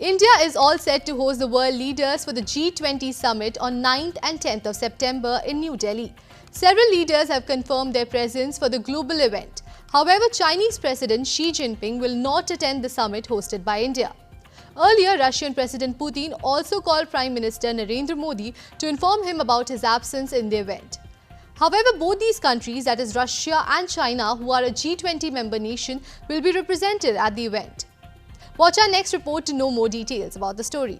India is all set to host the world leaders for the G20 Summit on 9th and 10th of September in New Delhi. Several leaders have confirmed their presence for the global event. However, Chinese President Xi Jinping will not attend the summit hosted by India. Earlier, Russian President Putin also called Prime Minister Narendra Modi to inform him about his absence in the event. However, both these countries, that is Russia and China, who are a G20 member nation, will be represented at the event. Watch our next report to know more details about the story.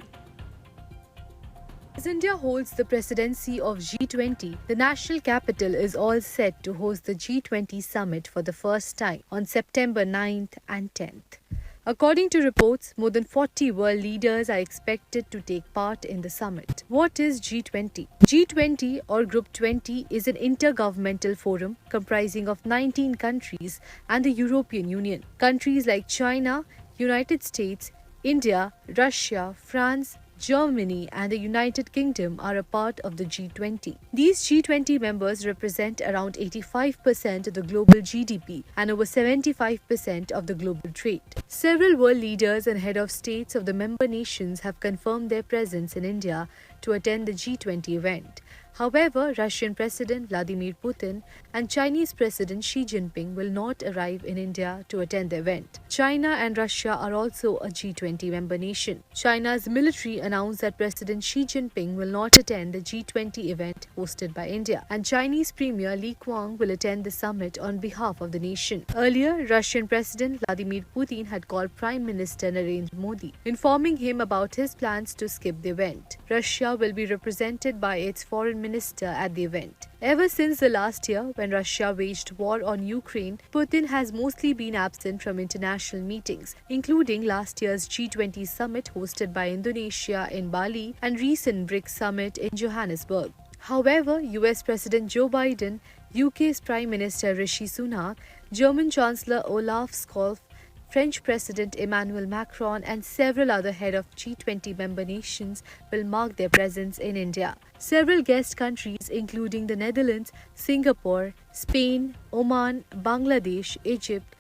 As India holds the presidency of G20, the national capital is all set to host the G20 Summit for the first time on September 9th and 10th. According to reports, more than 40 world leaders are expected to take part in the summit. What is G20? G20 or Group 20 is an intergovernmental forum comprising of 19 countries and the European Union. Countries like China, United States, India, Russia, France, Germany and the United Kingdom are a part of the G20. These G20 members represent around 85% of the global GDP and over 75% of the global trade. Several world leaders and head of states of the member nations have confirmed their presence in India to attend the G20 event. However, Russian President Vladimir Putin and Chinese President Xi Jinping will not arrive in India to attend the event. China and Russia are also a G20 member nation. China's military announced that President Xi Jinping will not attend the G20 event hosted by India, and Chinese Premier Li Qiang will attend the summit on behalf of the nation. Earlier, Russian President Vladimir Putin had called Prime Minister Narendra Modi, informing him about his plans to skip the event. Russia will be represented by its foreign minister at the event. Ever since the last year, when Russia waged war on Ukraine, Putin has mostly been absent from international meetings, including last year's G20 summit hosted by Indonesia in Bali and recent BRICS summit in Johannesburg. However, US President Joe Biden, UK's Prime Minister Rishi Sunak, German Chancellor Olaf Scholz, French President Emmanuel Macron and several other heads of G20 member nations will mark their presence in India. Several guest countries including the Netherlands, Singapore, Spain, Oman, Bangladesh, Egypt,